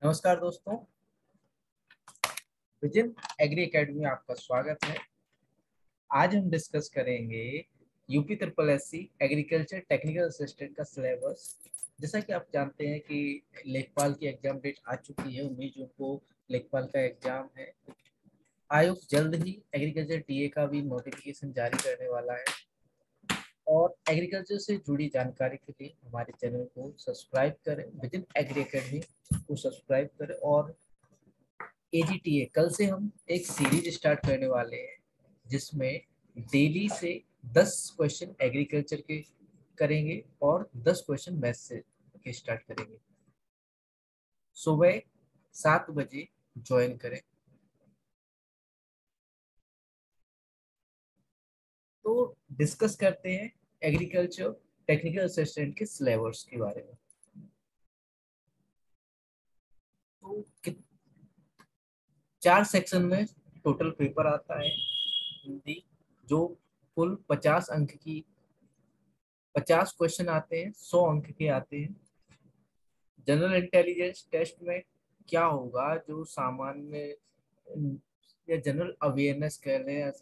नमस्कार दोस्तों। Vision agree academy में आपका स्वागत है। आज हम डिस्कस करेंगे UP triple S C agriculture technical assistant का सिलेबस। जैसा कि आप जानते हैं कि लेखपाल की एग्जाम डेट आ चुकी है। 19 जून को लेखपाल का एग्जाम है। आयोग जल्द ही एग्रीकल्चर टीए का भी नोटिफिकेशन जारी करने वाला है। और एग्रीकल्चर से जुड़ी जानकारी के लिए हमारे चैनल को सब्सक्राइब करें। विजन एग्री एकेडमी को सब्सक्राइब करें। और एजीटीए कल से हम एक सीरीज स्टार्ट करने वाले हैं जिसमें डेली से 10 क्वेश्चन एग्रीकल्चर के करेंगे और 10 क्वेश्चन मैथ्स से के स्टार्ट करेंगे। सुबह 7 बजे ज्वाइन करें। तो डिस्कस करते हैं एग्रीकल्चर टेक्निकल असिस्टेंट के सिलेबस के बारे में। तो 4 सेक्शन में टोटल पेपर आता है। हिंदी जो कुल 50 क्वेश्चन आते हैं, 100 अंक के आते हैं। जनरल इंटेलिजेंस टेस्ट में क्या होगा, जो सामान्य या जनरल अवेयरनेस कह लें या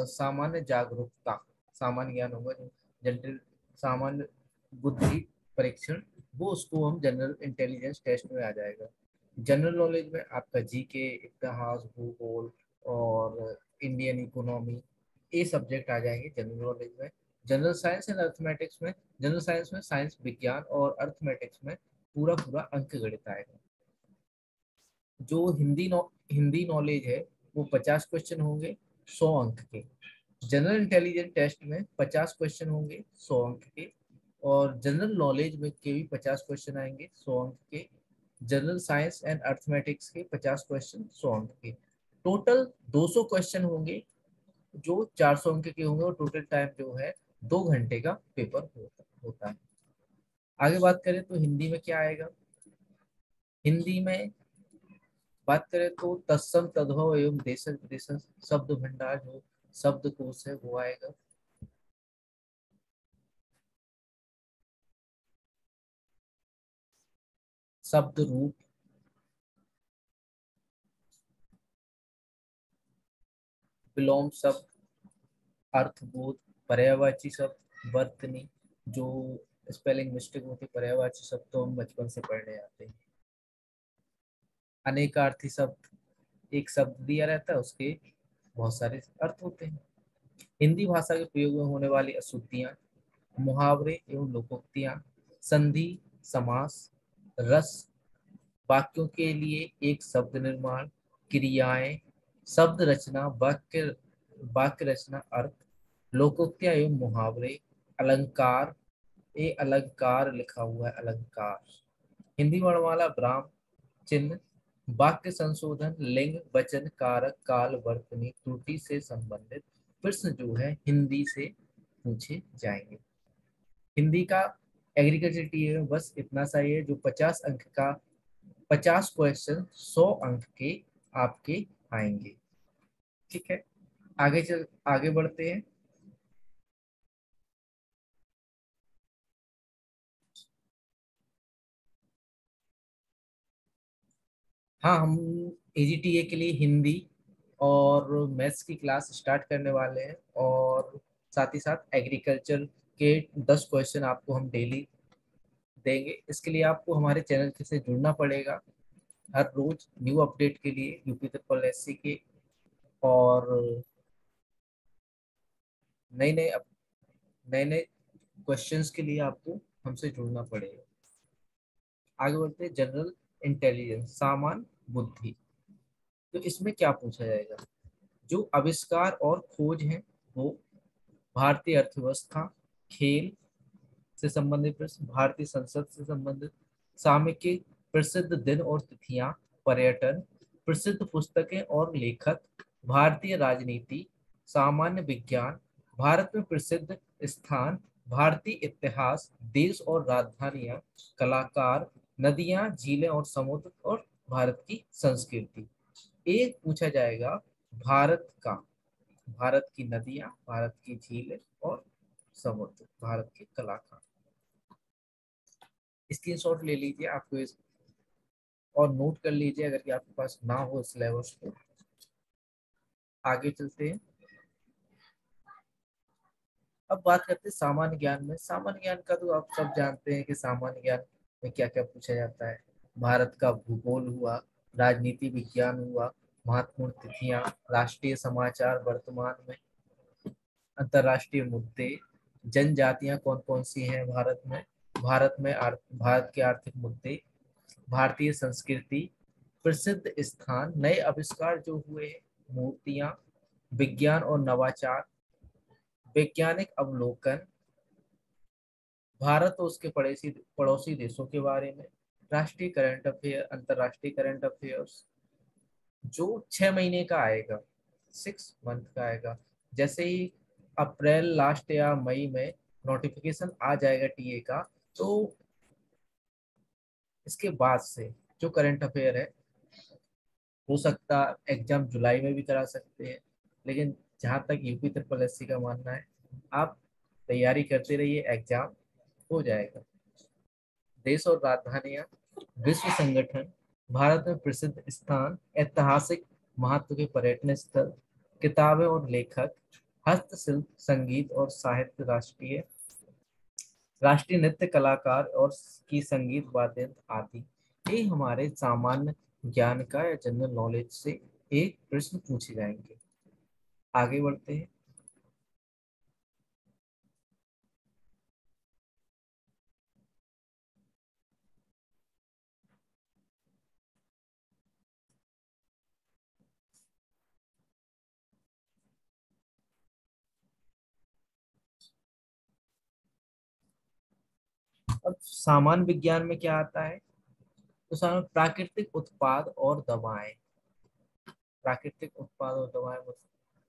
सामान्य जागरूकता, सामान्य ज्ञान होगा, जो जनरल सामान्य बुद्धि परीक्षण, वो उसको हम जनरल इंटेलिजेंस टेस्ट में आ जाएगा। जनरल नॉलेज में आपका जीके, इतिहास, भूगोल और इंडियन इकोनॉमी, ये सब्जेक्ट आ जाएंगे जनरल नॉलेज में। जनरल साइंस एंड अर्थमेटिक्स में, जनरल साइंस में साइंस विज्ञान और अर्थमेटिक्स में पूरा पूरा अंक गणित आएगा। जो हिंदी नॉलेज है वो 50 क्वेश्चन होंगे, 100 अंक के। जनरल इंटेलिजेंस टेस्ट में 50 क्वेश्चन होंगे, 100 अंक के। और जनरल नॉलेज में के भी 50 क्वेश्चन आएंगे, 100 अंक के। जनरल साइंस एंड अर्थमेटिक्स के 50 क्वेश्चन, 100 अंक के। टोटल 200 क्वेश्चन होंगे जो 400 अंक के होंगे। और टोटल टाइम जो है 2 घंटे का पेपर होता है। आगे बात करें तो हिंदी में क्या आएगा। हिंदी में बात करें तो तत्सम तद्भव एवं देशज विदेशज शब्द भंडार, जो शब्दकोश है, वो आएगा। शब्द रूप, विलोम शब्द, अर्थबोध, पर्यायवाची शब्द, वर्तनी, जो स्पेलिंग मिस्टेक होती है, पर्यायवाची शब्द तो हम बचपन से पढ़ने आते हैं। अनेकार्थी शब्द, एक शब्द दिया रहता है, उसके बहुत सारे अर्थ होते हैं। हिंदी भाषा के प्रयोग में होने वाली अशुद्धियां, मुहावरे एवं लोकोक्तियां, संधि, समास, रस, वाक्यों के लिए एक शब्द निर्माण, क्रियाएं, शब्द रचना, वाक्य वाक्य रचना, अर्थ, लोकोक्तियां एवं मुहावरे, अलंकार, ये अलंकार लिखा हुआ है, अलंकार। हिंदी वर्णमाला, ब्राह्म चिन्ह, वाक्य संशोधन, लिंग, वचन, कारक, काल, वर्तनी, त्रुटि से संबंधित प्रश्न जो है हिंदी से पूछे जाएंगे। हिंदी का एग्रीकल्चर टीए में बस इतना सा ही है, जो 50 अंक का 50 क्वेश्चन, 100 अंक के आपके आएंगे। ठीक है, आगे बढ़ते हैं। हाँ, हम एजीटीए के लिए हिंदी और मैथ्स की क्लास स्टार्ट करने वाले हैं। और साथ ही साथ एग्रीकल्चर के 10 क्वेश्चन आपको हम डेली देंगे। इसके लिए आपको हमारे चैनल से जुड़ना पड़ेगा हर रोज न्यू अपडेट के लिए, यूपी ट्रिपल एस सी के। और नए नए नए नए क्वेश्चंस के लिए आपको हमसे जुड़ना पड़ेगा। आगे बढ़ते हैं। जनरल इंटेलिजेंस, सामान्य बुद्धि। तो इसमें क्या पूछा जाएगा, जो आविष्कार और खोज है वो, भारतीय अर्थव्यवस्था, खेल से संबंधित प्रश्न, भारतीय संसद से संबंधित, सामयिक, प्रसिद्ध दिन और तिथियां, पर्यटन, प्रसिद्ध पुस्तकें और लेखक, भारतीय राजनीति, सामान्य विज्ञान, भारत में प्रसिद्ध स्थान, भारतीय इतिहास, देश और राजधानियां, कलाकार, नदियां, झीलें और समुद्र, और भारत की संस्कृति। एक पूछा जाएगा भारत का, भारत की नदियां, भारत की झीलें और समुद्र, भारत के कलाकार। स्क्रीनशॉट ले लीजिए, आपको और नोट कर लीजिए अगर कि आपके पास ना हो सिलेबस तो। आगे चलते हैं। अब बात करते हैं सामान्य ज्ञान में। सामान्य ज्ञान का तो आप सब जानते हैं कि सामान्य ज्ञान में क्या क्या पूछा जाता है। भारत का भूगोल हुआ, राजनीति विज्ञान हुआ, महत्वपूर्ण तिथियां, राष्ट्रीय समाचार वर्तमान में, अंतर्राष्ट्रीय मुद्दे, जनजातियां कौन कौन सी हैं भारत में, भारत के आर्थिक मुद्दे, भारतीय संस्कृति, प्रसिद्ध स्थान, नए आविष्कार जो हुए हैं, मूर्तियां, विज्ञान और नवाचार, वैज्ञानिक अवलोकन, भारत और उसके पड़ोसी पड़ोसी देशों के बारे में, राष्ट्रीय करंट अफेयर, अंतर्राष्ट्रीय करंट अफेयर्स जो 6 महीने का आएगा, 6 मंथ का आएगा। जैसे ही अप्रैल लास्ट या मई में नोटिफिकेशन आ जाएगा टीए का, तो इसके बाद से जो करंट अफेयर है, हो सकता एग्जाम जुलाई में भी करा सकते हैं। लेकिन जहाँ तक यूपी ट्रिपल एससी का मानना है, आप तैयारी करते रहिए, एग्जाम हो जाएगा। देश और राजधानियां, विश्व संगठन, भारत में प्रसिद्ध स्थान, ऐतिहासिक महत्व के पर्यटन स्थल, किताबें और लेखक, हस्तशिल्प, संगीत और साहित्य, राष्ट्रीय राष्ट्रीय नृत्य कलाकार और की संगीत वाद्य यंत्र आदि। ये हमारे सामान्य ज्ञान का या जनरल नॉलेज से एक प्रश्न पूछे जाएंगे। आगे बढ़ते हैं। अब सामान्य विज्ञान में क्या आता है? तो सामान्य प्राकृतिक उत्पाद और दवाएं। प्राकृतिक उत्पाद और दवाएं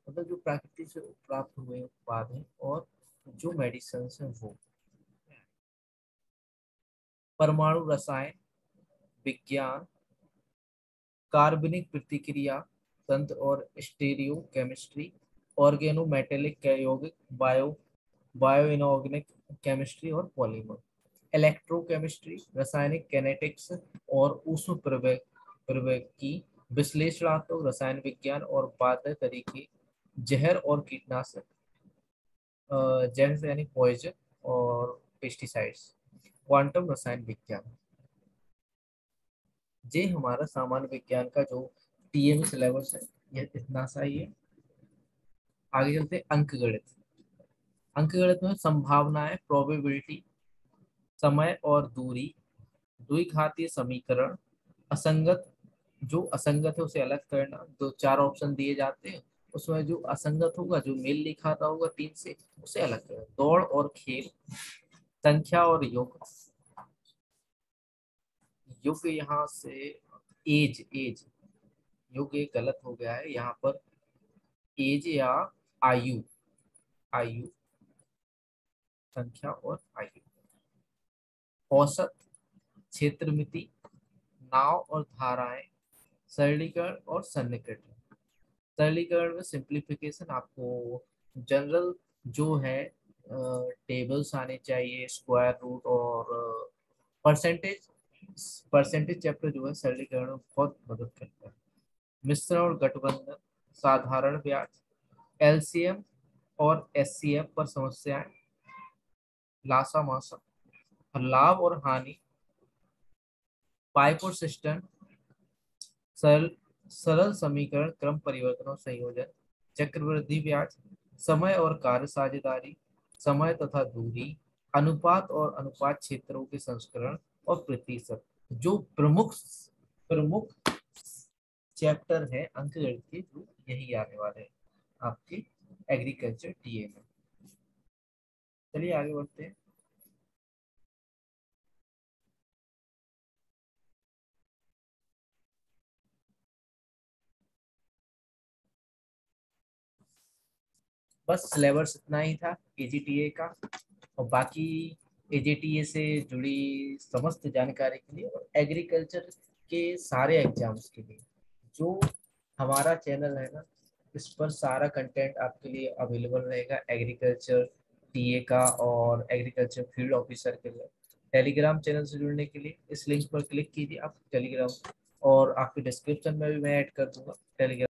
मतलब जो प्रकृति से प्राप्त हुए उत्पाद हैं और जो मेडिसिन हैं वो। परमाणु रसायन विज्ञान, कार्बनिक प्रतिक्रिया तंत्र और स्टीरियो केमिस्ट्री, ऑर्गेनोमेटेलिक यौगिक, बायो इनऑर्गेनिक केमिस्ट्री और पॉलीमर, इलेक्ट्रोकेमिस्ट्री, रासायनिक कैनेटिक्स और ऊष्म प्रवैगिकी, विश्लेषणात्मक रसायन विज्ञान और बाध्य तरीके, जहर और कीटनाशक, जहर यानी पॉइजन और पेस्टिसाइड्स, क्वांटम रसायन विज्ञान। ये हमारा सामान्य विज्ञान का जो टीएम सिलेबस है, यह इतना सा ही है। आगे चलते हैं अंकगणित। अंकगणित में संभावनाएं, प्रोबेबिलिटी, समय और दूरी, द्विघातीय समीकरण, असंगत, जो असंगत है उसे अलग करना, दो चार ऑप्शन दिए जाते हैं, उसमें जो असंगत होगा, जो मेल नहीं खाता होगा तीन से, उसे अलग करना, दौड़ और खेल, संख्या और योग। योग यहाँ से एज एज योग ये गलत हो गया है यहाँ पर। एज या आयु, आयु, संख्या और आयु। औसत, क्षेत्र मिति, नाव और धाराएं, सरलीकरण और सन्निकटन। सरलीकरण में सिंप्लीफिकेशन आपको जनरल जो है टेबल्स आने चाहिए, स्क्वायर रूट और परसेंटेज। परसेंटेज चैप्टर जो है सरलीकरण में बहुत मदद करता है। मिश्रण और गठबंधन, साधारण ब्याज, एलसीएम और एचसीएफ पर समस्याएं, लासा मासा, लाभ और हानि, पाइप और सिस्टम, सरल सरल समीकरण, क्रम परिवर्तन और संयोजन, चक्रवृद्धि ब्याज, समय और कार्य साझेदारी, समय तथा दूरी, अनुपात और अनुपात क्षेत्रों के संस्करण और प्रतिशत। जो प्रमुख प्रमुख चैप्टर है अंकगणित के, जो यही आने वाले हैं आपके एग्रीकल्चर टीए में। चलिए आगे बढ़ते हैं। बस सिलेबस इतना ही था एजीटीए का। और बाकी एजीटीए से जुड़ी समस्त जानकारी के लिए और एग्रीकल्चर के सारे एग्जाम्स के लिए जो हमारा चैनल है ना, इस पर सारा कंटेंट आपके लिए अवेलेबल रहेगा, एग्रीकल्चर टीए का और एग्रीकल्चर फील्ड ऑफिसर के लिए। टेलीग्राम चैनल से जुड़ने के लिए इस लिंक पर क्लिक कीजिए आप टेलीग्राम, और आपके डिस्क्रिप्शन में भी मैं ऐड कर दूंगा टेलीग्राम